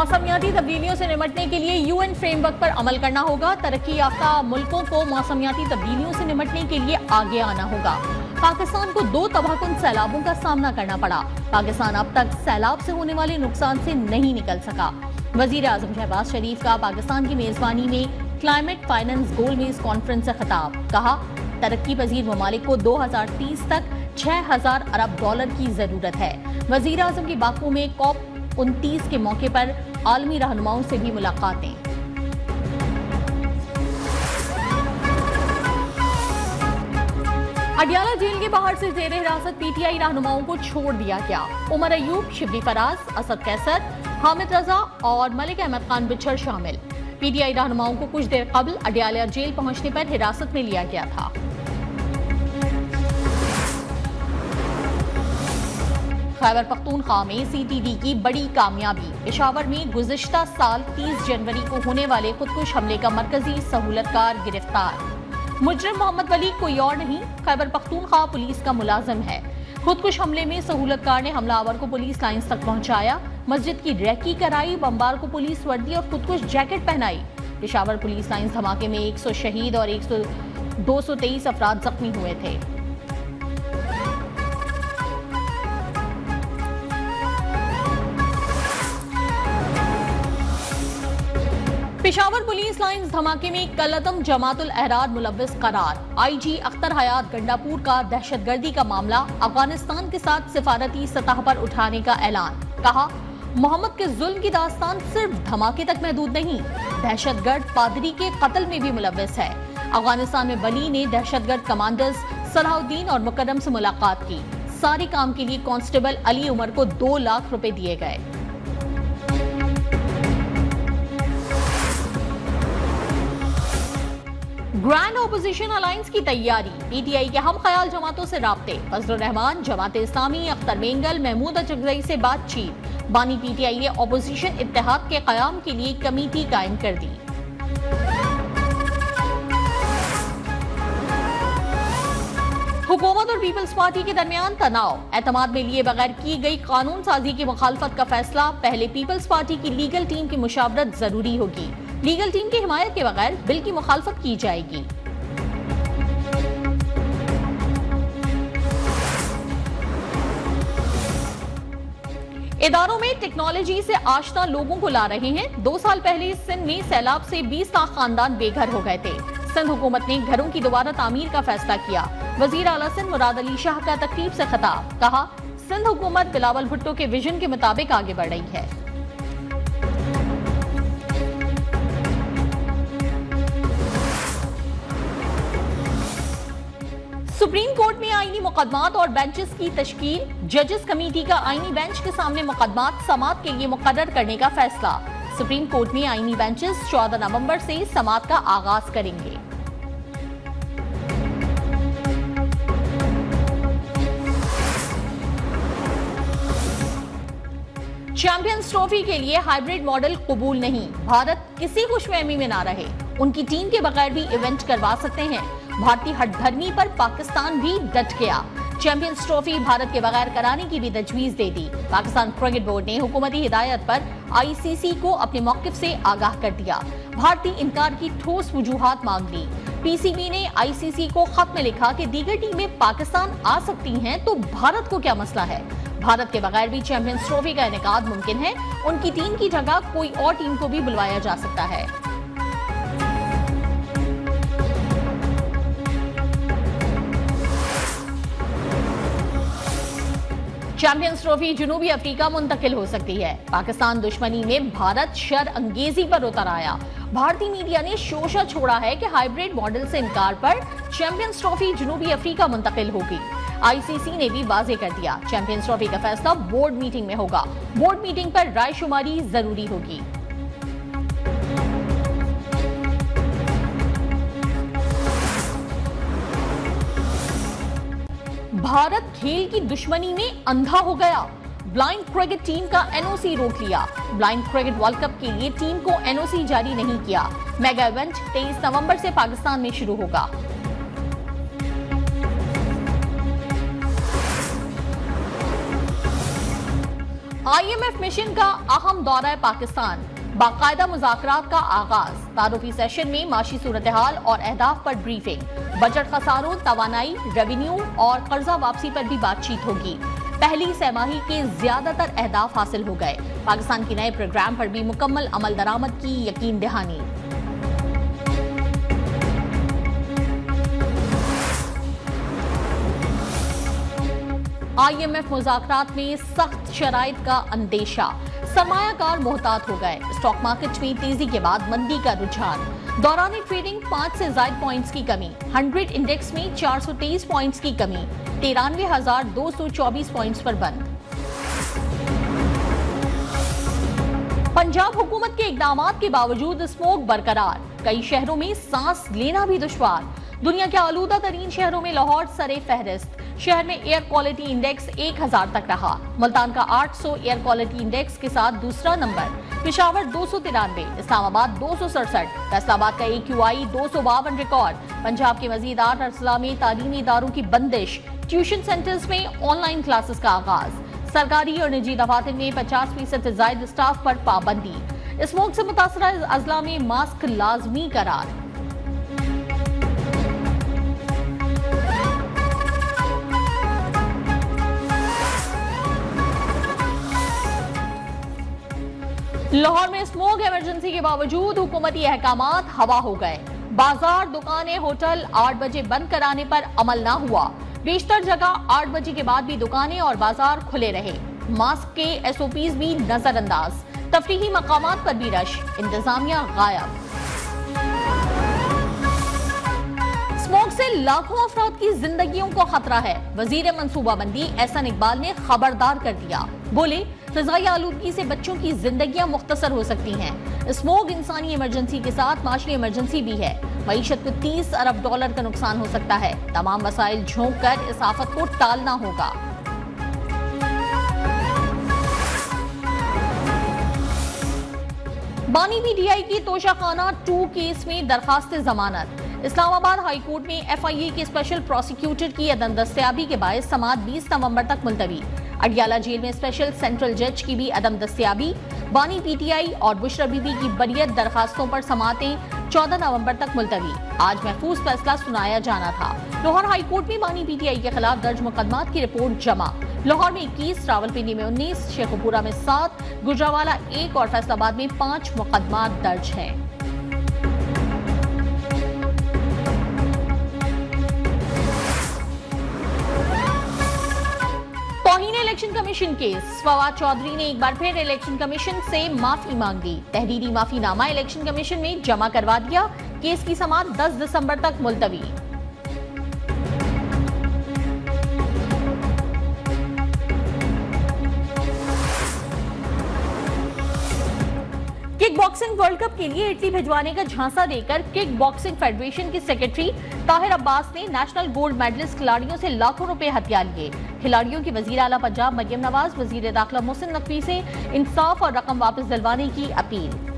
मौसमियाती तब्दीलियों से निपटने के लिए यूएन फ्रेमवर्क पर अमल करना होगा। तरक्की याफ्ता मुल्कों को मौसमियाती तब्दीलियों से निपटने के लिए आगे आना होगा। पाकिस्तान को 2 तबाहकुन सैलाबों का सामना करना पड़ा। पाकिस्तान अब तक सैलाब से होने वाले नुकसान से नहीं निकल सका। वजीर आजम शहबाज शरीफ का पाकिस्तान की मेजबानी में क्लाइमेट फाइनेंस गोलमेज कॉन्फ्रेंस से खिताब। कहा, तरक्की पजीर ममालिक को 2030 तक 6000 अरब डॉलर की जरूरत है। वजीर आजम की बाकू में COP29 के मौके पर आलमी रहनुमाओं से भी मुलाकातें। अडियाला जेल के बाहर से जेर हिरासत PTI रहनुमाओं को छोड़ दिया गया। उमर अयूब, शिबली फराज, असद कैसर, हामिद रजा और मलिक अहमद खान बिछड़ शामिल। PTI रहनुमाओं को कुछ देर कबल अडियाला जेल पहुंचने पर हिरासत में लिया गया था। खैबर पख्तूनख्वा में CTD की बड़ी कामयाबी। पेशावर में गुज़िश्ता साल 30 जनवरी को होने वाले खुदकुश हमले का मरकजी सहूलतकार गिरफ्तार। मुजरिम मोहम्मद वली कोई और नहीं, खैबर पख्तूनख्वा पुलिस का मुलाजिम है। खुदकुश हमले में सहूलतकार ने हमलावर को पुलिस लाइंस तक पहुंचाया, मस्जिद की रैकी कराई, बमबार को पुलिस वर्दी और खुदकुश जैकेट पहनाई। पेशावर पुलिस लाइंस धमाके में 100 शहीद और 223 अफराद जख्मी हुए थे। पेशावर पुलिस लाइंस धमाके में कलअदम जमातुल अहरार मुलव्विस करार। IG अख्तर हयात गंडापुर का दहशतगर्दी का मामला अफगानिस्तान के साथ सिफारती सतह पर उठाने का ऐलान। कहा, मोहम्मद के जुल्म की दास्तान सिर्फ धमाके तक महदूद नहीं, दहशतगर्द पादरी के कत्ल में भी मुलव्विस है। अफगानिस्तान में वली ने दहशतगर्द कमांडर्स सलाहुद्दीन और मुकर्रम से मुलाकात की। सारे काम के लिए कांस्टेबल अली उमर को 2 लाख रुपए दिए गए। ग्रैंड ओपोजिशन अलायंस की तैयारी। PTI के हम ख्याल जमातों से राब्ते। फजलुर रहमान, जमात इस्लामी, अख्तर मेंगल, महमूद अचगजई से बातचीत। बानी PTI ने ओपोजिशन इत्तेहाद के कयाम के लिए कमेटी कायम कर दी। हुकूमत और पीपल्स पार्टी के दरमियान तनाव। एतमाद में लिए बगैर की गई कानून साजी की मुखालफत का फैसला। पहले पीपल्स पार्टी की लीगल टीम की मुशावरत जरूरी होगी। लीगल टीम की हिमायत के बगैर बिल की मुखालफत की जाएगी। इदारों में टेक्नोलॉजी से आशना लोगों को ला रहे हैं। 2 साल पहले सिंध में सैलाब से 20 लाख खानदान बेघर हो गए थे। सिंध हुकूमत ने घरों की दोबारा तामीर का फैसला किया। वजीर आला सिंध मुराद अली शाह का तकरीब से खिताब। कहा, सिंध हुकूमत बिलावल भुट्टो के विजन के मुताबिक आगे बढ़ रही है। सुप्रीम कोर्ट में आईनी मुकदमात और बेंचेस की तश्कील। जजेस कमेटी का आईनी बेंच के सामने मुकदमात समाअत के लिए मुकर्रर करने का फैसला। सुप्रीम कोर्ट में आईनी बेंचेस 14 नवंबर से समाअत का आगाज करेंगे। चैंपियंस ट्रॉफी के लिए हाइब्रिड मॉडल कबूल नहीं। भारत किसी खुशफहमी में ना रहे, उनकी टीम के बगैर भी इवेंट करवा सकते हैं। भारतीय हटधर्मी पर पाकिस्तान भी डट गया। चैंपियंस ट्रॉफी भारत के बगैर कराने की भी तजवीज दे दी। पाकिस्तान क्रिकेट बोर्ड ने हुकूमती हिदायत पर ICC को अपने मौकिफ से आगाह कर दिया। भारतीय इनकार की ठोस वजूहात मांग ली। PCB ने ICC को खत में लिखा कि दीगर टीमें पाकिस्तान आ सकती हैं तो भारत को क्या मसला है। भारत के बगैर भी चैंपियंस ट्रॉफी का इनेकाद मुमकिन है। उनकी टीम की जगह कोई और टीम को भी बुलवाया जा सकता है। चैंपियंस ट्रॉफी जनूबी अफ्रीका मुंतकिल हो सकती है। पाकिस्तान दुश्मनी में भारत शर अंगेजी पर उतर आया। भारतीय मीडिया ने शोशा छोड़ा है कि हाइब्रिड मॉडल से इनकार पर चैंपियंस ट्रॉफी जनूबी अफ्रीका मुंतकिल होगी। ICC ने भी वाजे कर दिया, चैंपियंस ट्रॉफी का फैसला बोर्ड मीटिंग में होगा। बोर्ड मीटिंग पर रायशुमारी जरूरी होगी। भारत खेल की दुश्मनी में अंधा हो गया। ब्लाइंड क्रिकेट टीम का NOC रोक लिया। ब्लाइंड क्रिकेट वर्ल्ड कप के लिए टीम को NOC जारी नहीं किया। मेगा इवेंट 23 नवंबर से पाकिस्तान में शुरू होगा। IMF मिशन का अहम दौरा पाकिस्तान, बाकायदा मुज़ाकरात का आगाज, तारुफी सेशन में माशी सूरत हाल और अहदाफ पर ब्रीफिंग, बजट खसारों, तवानाई, रेवेन्यू और कर्जा वापसी पर भी बातचीत होगी। पहली सैमाही के ज्यादातर अहदाफ हासिल हो गए। पाकिस्तान के नए प्रोग्राम पर भी मुकम्मल अमल दरामद की यकीन दहानी। IMF मुज़ाकरात में सख्त शराइत का अंदेशा, सरमायाकार मोहतात हो गए। स्टॉक मार्केट में तेजी के बाद मंदी का रुझान, दौरान ट्रेडिंग 5 से ज्यादा पॉइंट्स की कमी, 100 इंडेक्स में 423 पॉइंट्स की कमी, 93,224 पॉइंट्स पर बंद। पंजाब हुकूमत के इकदामात के बावजूद स्मोक बरकरार, कई शहरों में सांस लेना भी दुश्वार। दुनिया के आलूदा तरीन शहरों में लाहौर सरे फहरिस्त, शहर में एयर क्वालिटी इंडेक्स 1000 तक रहा। मुल्तान का 800 एयर क्वालिटी इंडेक्स के साथ दूसरा नंबर, पेशावर 293, इस्लामाबाद 267, फैसलाबाद का AQI 252 रिकॉर्ड। पंजाब के मजीद 8 अजला में तालीमी इदारों की बंदिश, ट्यूशन सेंटर्स में ऑनलाइन क्लासेस का आगाज। सरकारी और निजी दफातर में 50% से ज्यादा स्टाफ पर पाबंदी। स्मोक से मुतासरा अजला में मास्क लाजमी करार। लाहौर में स्मोक इमरजेंसी के बावजूद हुकूमती अहकामात हवा हो गए। बाजार, दुकानें, होटल 8 बजे बंद कराने पर अमल ना हुआ। बेशतर जगह 8 बजे के बाद भी दुकानें और बाजार खुले रहे। मास्क के SOPs भी नजरअंदाज, तफरीही मकामात पर भी रश, इंतजामिया गायब। स्मोक से लाखों अफराद की जिंदगियों को खतरा है। वजीर मंसूबाबंदी एहसन इकबाल ने खबरदार कर दिया, बोले फिजाई आलूदगी से बच्चों की जिंदगियां मुख्तसर हो सकती हैं। स्मोक इंसानी इमरजेंसी के साथ माशी इमरजेंसी भी है। मईशत को $30 अरब का नुकसान हो सकता है। तमाम वसाइल झोंक कर इस आफत को टालना होगा। बानी PTI की तोशाखाना 2 केस में दरखास्त जमानत। इस्लामाबाद हाई कोर्ट में FIA के स्पेशल प्रोसिक्यूटर की अदम दस्तयाबी के बायस समाअत 20 नवंबर तक मुलतवी। अडियाला जेल में स्पेशल सेंट्रल जज की भी अदम दस्तयाबी। बानी PTI और बुशरा बीबी की बरियत दरखास्तों पर समाअतें 14 नवंबर तक मुलतवी। आज महफूज फैसला सुनाया जाना था। लाहौर हाई कोर्ट में बानी PTI के खिलाफ दर्ज मुकदमात की रिपोर्ट जमा। लाहौर में 21, रावलपिंडी में 19, शेखुपुरा में 7, गुजरावाला 1 और फैसलाबाद में 5 मुकदमात दर्ज हैं। तौहीन election commission case, Fawad Chaudhry ने एक बार फिर इलेक्शन कमीशन से माफी मांग दी। तहरीरी माफीनामा इलेक्शन कमीशन में जमा करवा दिया। केस की समाअत 10 दिसंबर तक मुलतवी। किक बॉक्सिंग वर्ल्ड कप के लिए इटली भिजवाने का झांसा देकर किक बॉक्सिंग फेडरेशन के सेक्रेटरी ताहिर अब्बास ने नेशनल गोल्ड मेडलिस्ट खिलाड़ियों से लाखों रुपए हथिया लिए। खिलाड़ियों की वजीर आला पंजाब मरियम नवाज, वजीर दाखिला मोहसिन नकवी से इंसाफ और रकम वापस दिलवाने की अपील।